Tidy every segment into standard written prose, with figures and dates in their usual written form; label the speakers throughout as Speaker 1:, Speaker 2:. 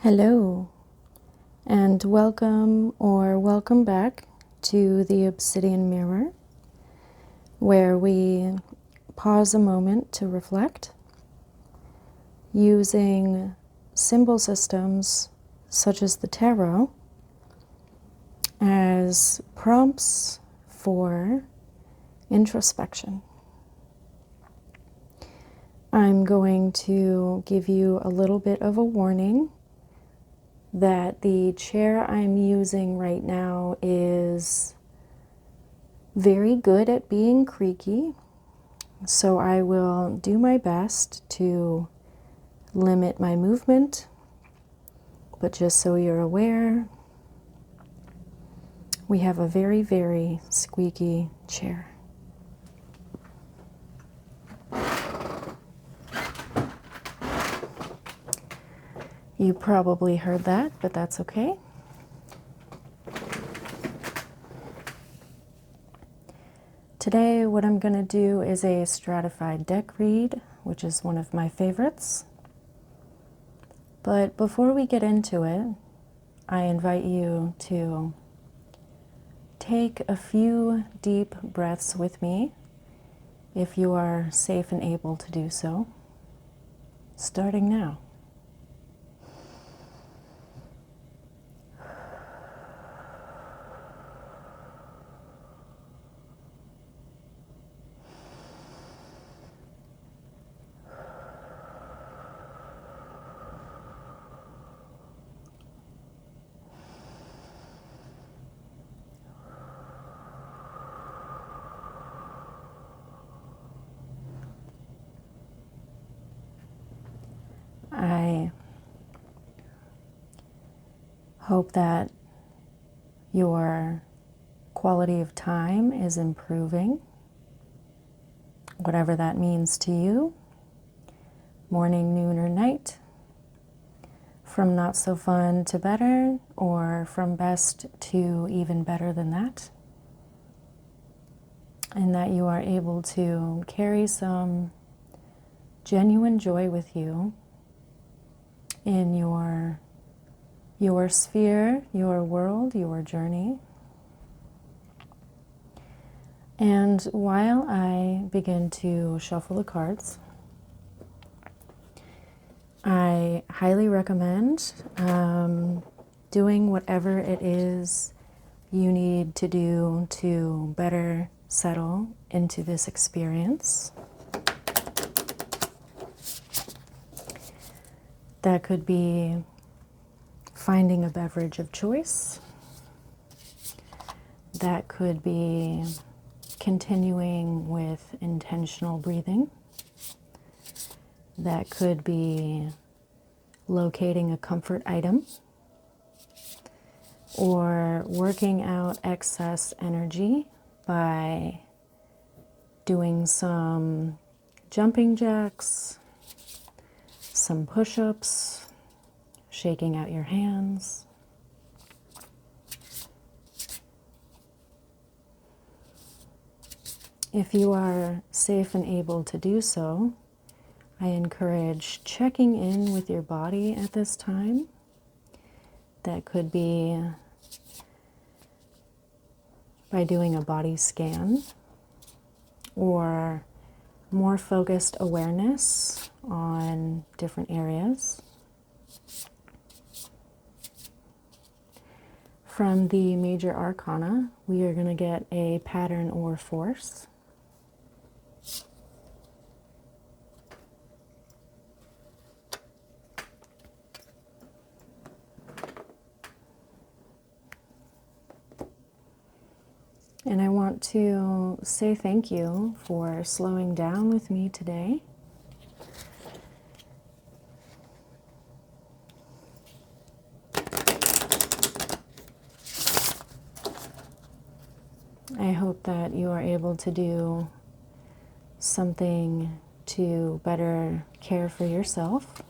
Speaker 1: Hello, and welcome back to the Obsidian Mirror, where we pause a moment to reflect using symbol systems such as the tarot as prompts for introspection. I'm going to give you a little bit of a warning that the chair I'm using right now is very good at being creaky, so I will do my best to limit my movement, but just so you're aware, we have a very, very squeaky chair. You probably heard that, but that's okay. Today, what I'm going to do is a stratified deck read, which is one of my favorites. But before we get into it, I invite you to take a few deep breaths with me, if you are safe and able to do so, starting now. I hope that your quality of time is improving, whatever that means to you, morning, noon, or night, from not so fun to better, or from best to even better than that, and that you are able to carry some genuine joy with you in your sphere, your world, your journey. And while I begin to shuffle the cards, I highly recommend doing whatever it is you need to do to better settle into this experience. That could be finding a beverage of choice. That could be continuing with intentional breathing. That could be locating a comfort item, or working out excess energy by doing some jumping jacks, some push-ups, shaking out your hands. If you are safe and able to do so, I encourage checking in with your body at this time. That could be by doing a body scan, or more focused awareness on different areas. From the major arcana, we are going to get a pattern or force. And I want to say thank you for slowing down with me today. I hope that you are able to do something to better care for yourself,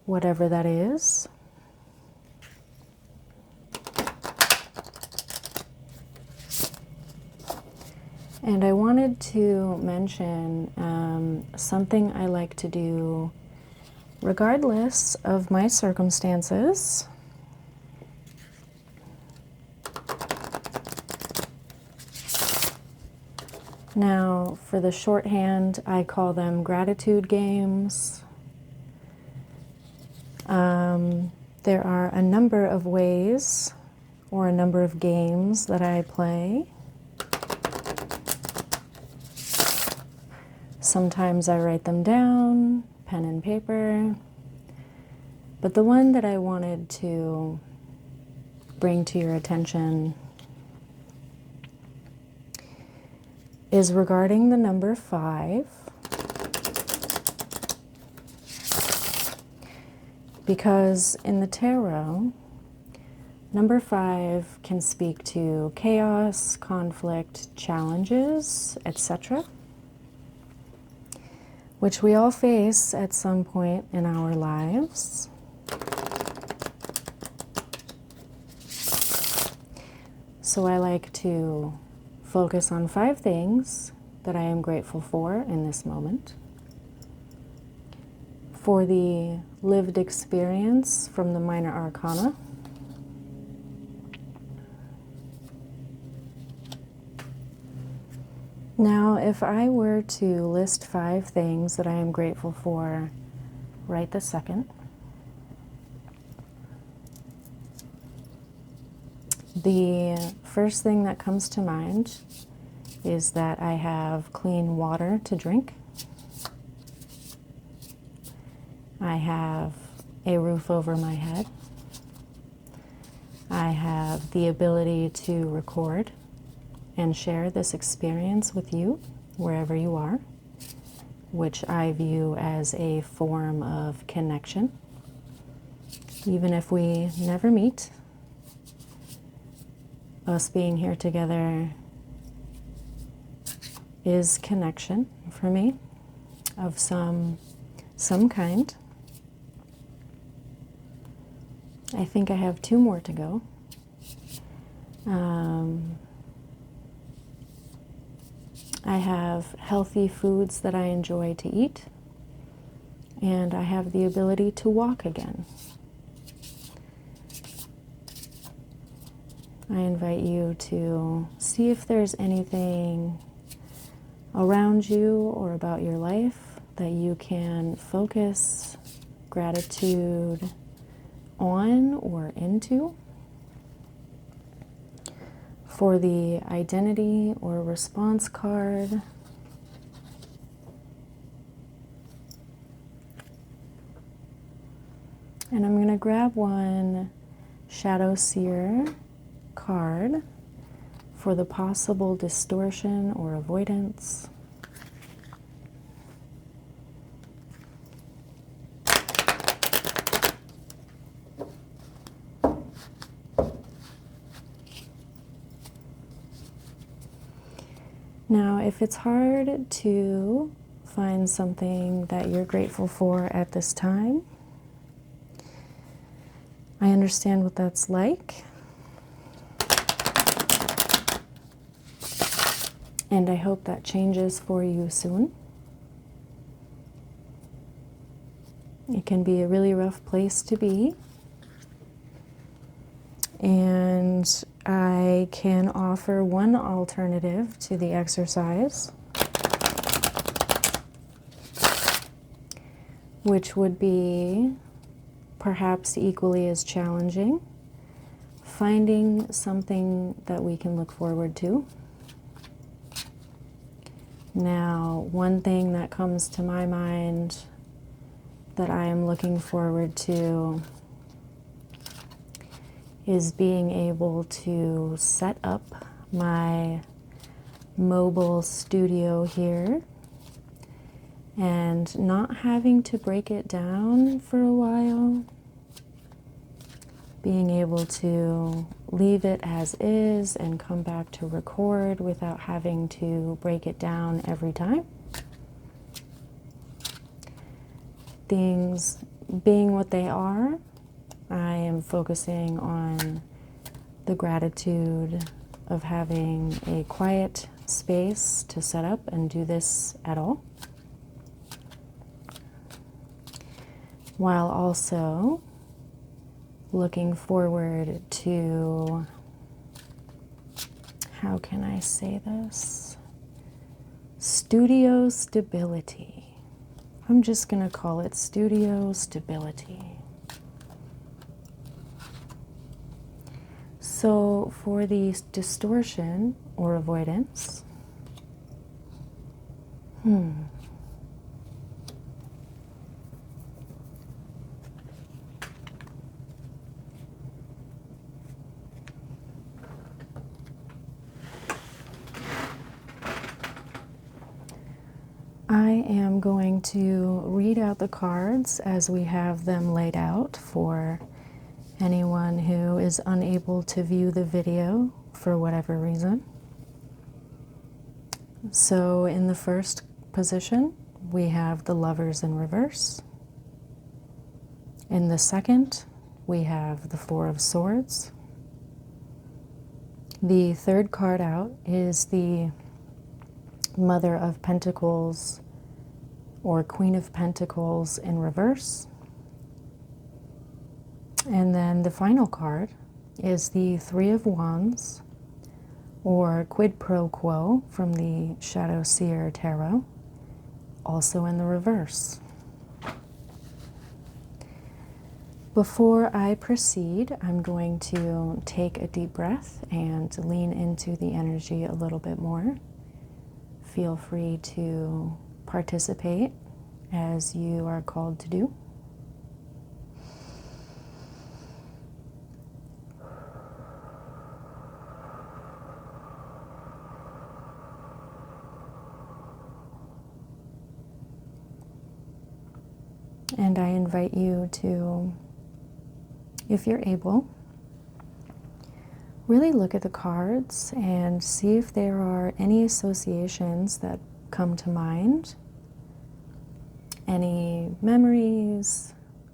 Speaker 1: whatever that is. And I wanted to mention something I like to do regardless of my circumstances, now for the shorthand, I call them gratitude games. There are a number of ways or a number of games that I play. Sometimes I write them down, pen and paper, but the one that I wanted to bring to your attention is regarding the number 5. Because in the tarot, number 5 can speak to chaos, conflict, challenges, etc., which we all face at some point in our lives. So I like to focus on 5 things that I am grateful for in this moment. For the lived experience from the minor arcana. Now, if I were to list 5 things that I am grateful for right this second, the first thing that comes to mind is that I have clean water to drink. I have a roof over my head. I have the ability to record and share this experience with you wherever you are, which I view as a form of connection. Even if we never meet, us being here together is connection for me of some kind. I think I have 2 more to go. I have healthy foods that I enjoy to eat, and I have the ability to walk again. I invite you to see if there's anything around you or about your life that you can focus gratitude on or into. For the identity or response card, and I'm going to grab one Shadow Seer card for the possible distortion or avoidance. Now, if it's hard to find something that you're grateful for at this time, I understand what that's like. And I hope that changes for you soon. It can be a really rough place to be. And I can offer one alternative to the exercise, which would be perhaps equally as challenging, finding something that we can look forward to. Now, one thing that comes to my mind that I am looking forward to is being able to set up my mobile studio here and not having to break it down for a while, being able to leave it as is and come back to record without having to break it down every time. Things being what they are, I am focusing on the gratitude of having a quiet space to set up and do this at all. while also looking forward to, how can I say this? Studio stability. I'm just going to call it studio stability. So for the distortion or avoidance, I am going to read out the cards as we have them laid out for anyone who is unable to view the video for whatever reason. So in the first position, we have the Lovers in reverse. In the second, we have the Four of Swords. The third card out is the Mother of Pentacles or Queen of Pentacles in reverse. And then the final card is the Three of Wands, or Quid Pro Quo from the Shadow Seer Tarot, also in the reverse. Before I proceed, I'm going to take a deep breath and lean into the energy a little bit more. Feel free to participate as you are called to do. And I invite you to, if you're able, really look at the cards and see if there are any associations that come to mind, any memories,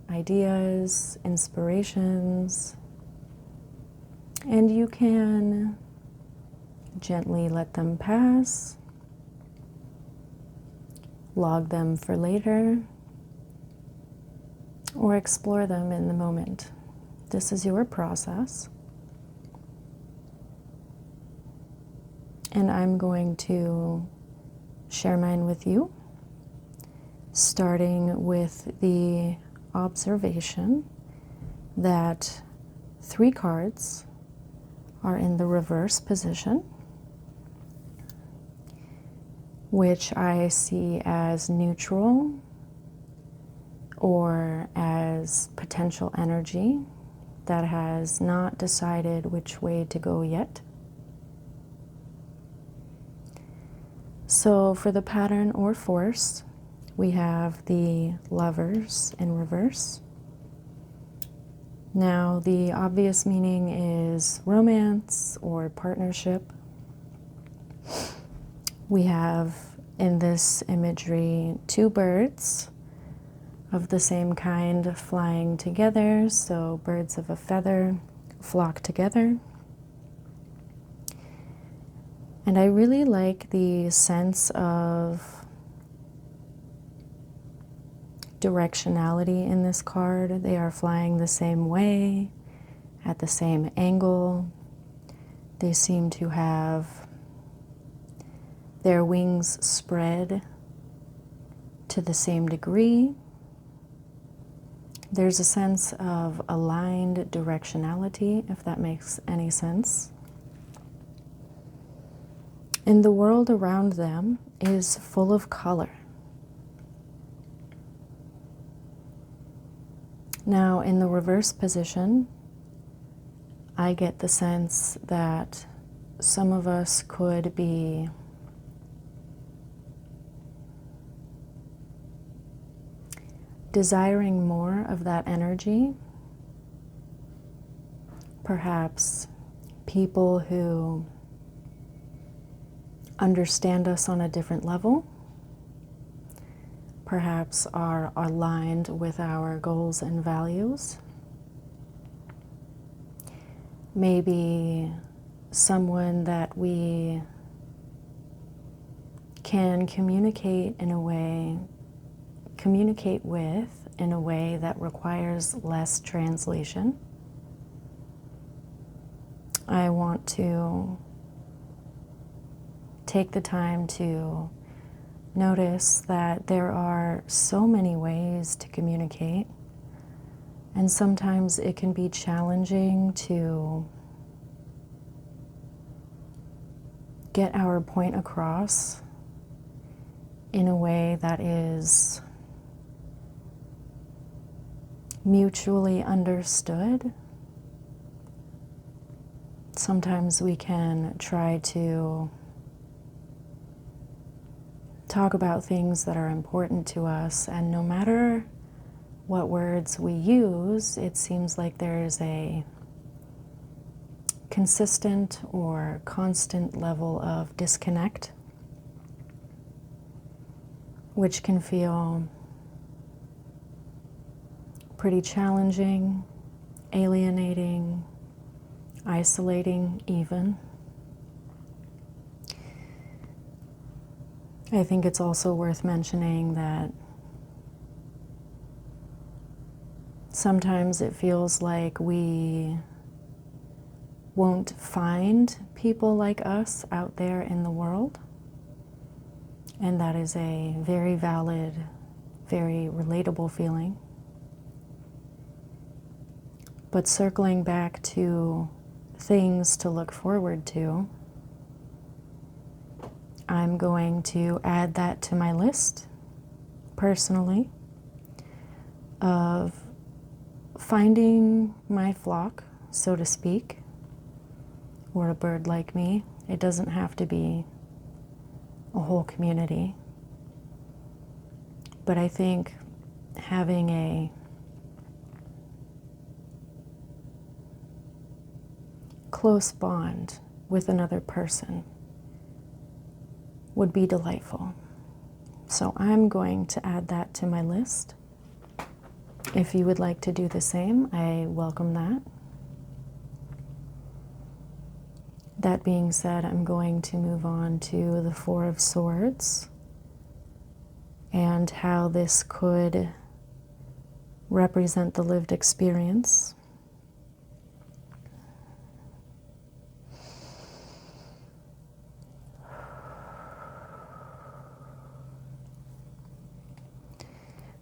Speaker 1: ideas, inspirations, and you can gently let them pass, log them for later, or explore them in the moment. This is your process. And I'm going to share mine with you, starting with the observation that 3 cards are in the reverse position, which I see as neutral or as potential energy that has not decided which way to go yet. So for the pattern or force, we have the Lovers in reverse. Now, the obvious meaning is romance or partnership. We have in this imagery 2 birds of the same kind flying together, so birds of a feather flock together. And I really like the sense of directionality in this card. They are flying the same way, at the same angle. They seem to have their wings spread to the same degree. There's a sense of aligned directionality, if that makes any sense. And the world around them is full of color. Now, in the reverse position, I get the sense that some of us could be desiring more of that energy. Perhaps people who understand us on a different level, perhaps are aligned with our goals and values. Maybe someone that we can communicate in a way, communicate with in a way that requires less translation. I want to take the time to notice that there are so many ways to communicate, and sometimes it can be challenging to get our point across in a way that is mutually understood. Sometimes we can try to talk about things that are important to us, and no matter what words we use, it seems like there's a consistent or constant level of disconnect, which can feel pretty challenging, alienating, isolating even. I think it's also worth mentioning that sometimes it feels like we won't find people like us out there in the world. And that is a very valid, very relatable feeling. But circling back to things to look forward to, I'm going to add that to my list, personally, of finding my flock, so to speak, or a bird like me. It doesn't have to be a whole community. But I think having a close bond with another person would be delightful. So I'm going to add that to my list. If you would like to do the same, I welcome that. That being said, I'm going to move on to the Four of Swords and how this could represent the lived experience.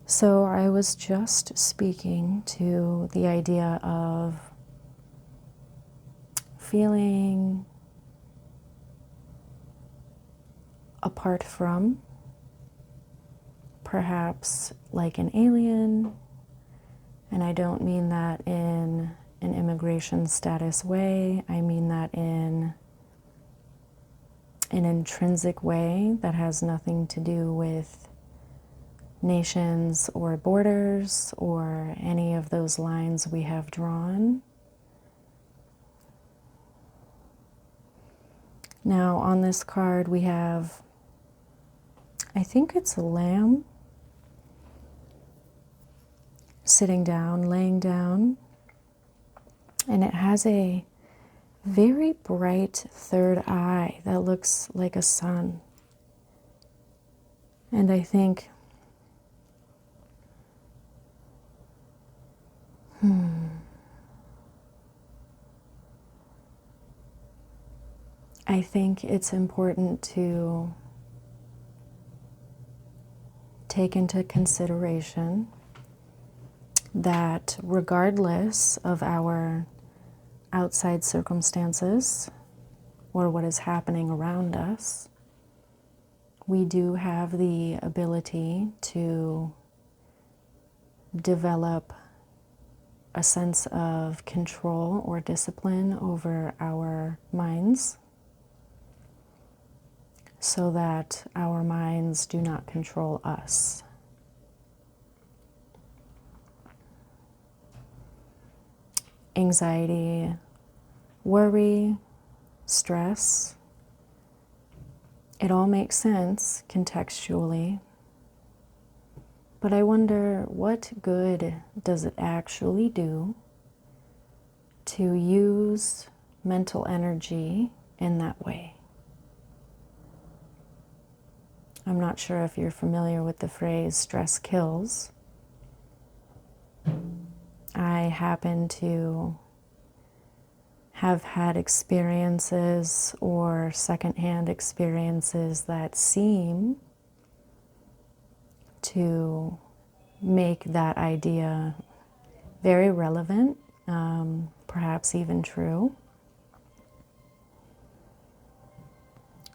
Speaker 1: So I was just speaking to the idea of feeling apart from, perhaps like an alien, and I don't mean that in an immigration status way. I mean that in an intrinsic way that has nothing to do with nations or borders or any of those lines we have drawn. Now on this card we have, I think it's a lamb sitting down, laying down, and it has a very bright third eye that looks like a sun. And I think, I think it's important to take into consideration that regardless of our outside circumstances or what is happening around us, we do have the ability to develop a sense of control or discipline over our minds so that our minds do not control us. Anxiety, worry, stress, it all makes sense contextually. But I wonder, what good does it actually do to use mental energy in that way? I'm not sure if you're familiar with the phrase stress kills, I happen to have had experiences or secondhand experiences that seem to make that idea very relevant, perhaps even true.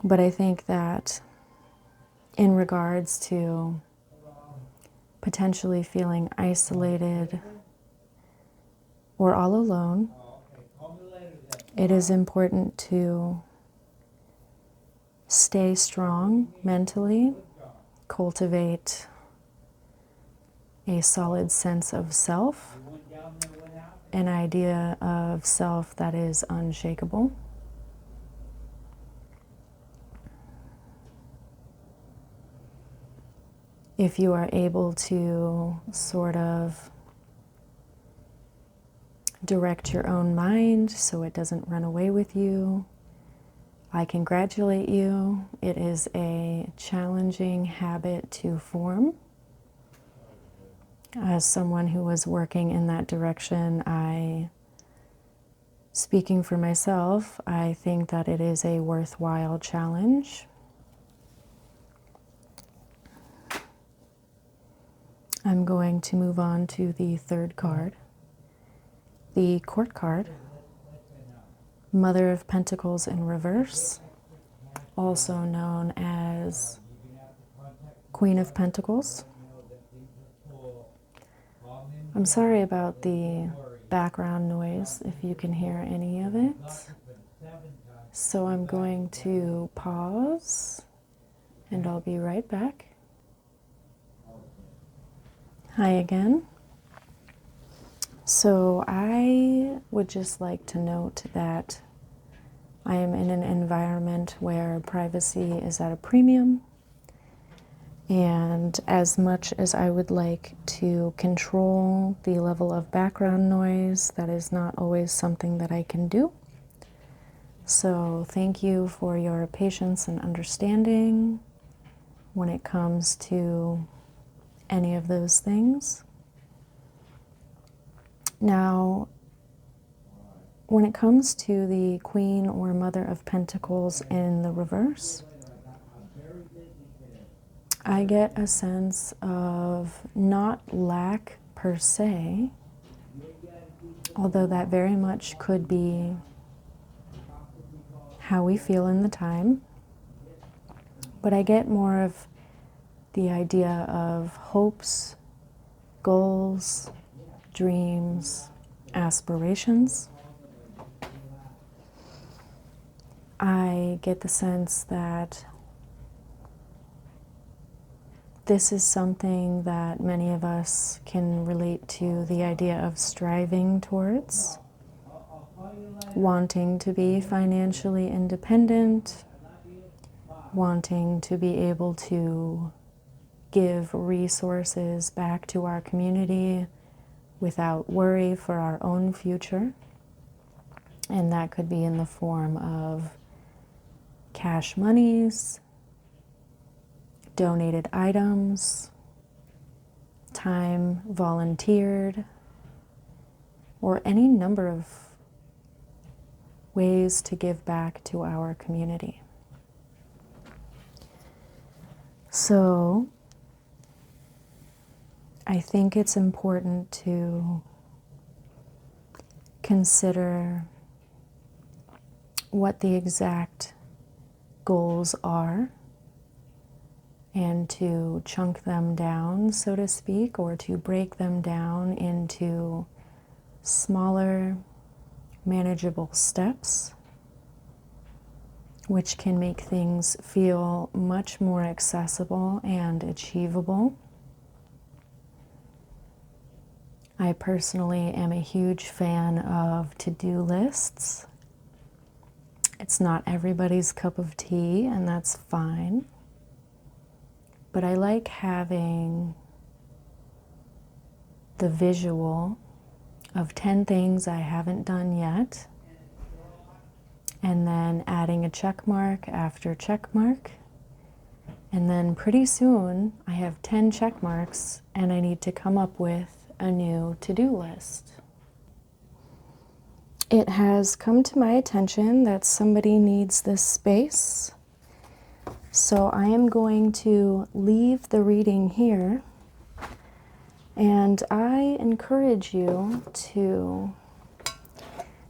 Speaker 1: But I think that in regards to potentially feeling isolated or all alone, it is important to stay strong mentally, cultivate a solid sense of self, an idea of self that is unshakable. If you are able to sort of direct your own mind so it doesn't run away with you, I congratulate you. It is a challenging habit to form. As someone who was working in that direction, speaking for myself, I think that it is a worthwhile challenge. I'm going to move on to the third card, the Court card, Mother of Pentacles in reverse, also known as Queen of Pentacles. I'm sorry about the background noise, if you can hear any of it. So I'm going to pause, and I'll be right back. Hi again. So I would just like to note that I am in an environment where privacy is at a premium. And as much as I would like to control the level of background noise, that is not always something that I can do. So thank you for your patience and understanding when it comes to any of those things. Now, when it comes to the Queen or Mother of Pentacles in the reverse, I get a sense of not lack per se, although that very much could be how we feel in the time, but I get more of the idea of hopes, goals, dreams, aspirations. I get the sense that this is something that many of us can relate to, the idea of striving towards, wanting to be financially independent, wanting to be able to give resources back to our community without worry for our own future. And that could be in the form of cash monies, donated items, time volunteered, or any number of ways to give back to our community. So I think it's important to consider what the exact goals are and to chunk them down, so to speak, or to break them down into smaller, manageable steps, which can make things feel much more accessible and achievable. I personally am a huge fan of to-do lists. It's not everybody's cup of tea, and that's fine. But I like having the visual of 10 things I haven't done yet, and then adding a check mark after check mark. And then pretty soon I have 10 check marks, and I need to come up with a new to-do list. It has come to my attention that somebody needs this space, so I am going to leave the reading here, and I encourage you to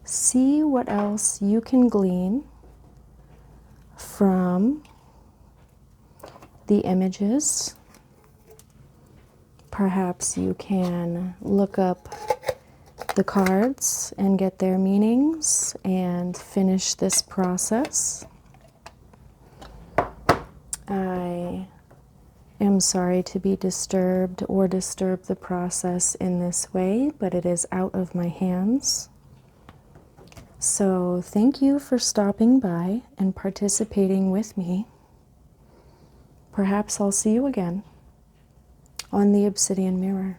Speaker 1: see what else you can glean from the images. Perhaps you can look up the cards and get their meanings and finish this process. I am sorry to be disturbed or disturb the process in this way, but it is out of my hands. So thank you for stopping by and participating with me. Perhaps I'll see you again on the Obsidian Mirror.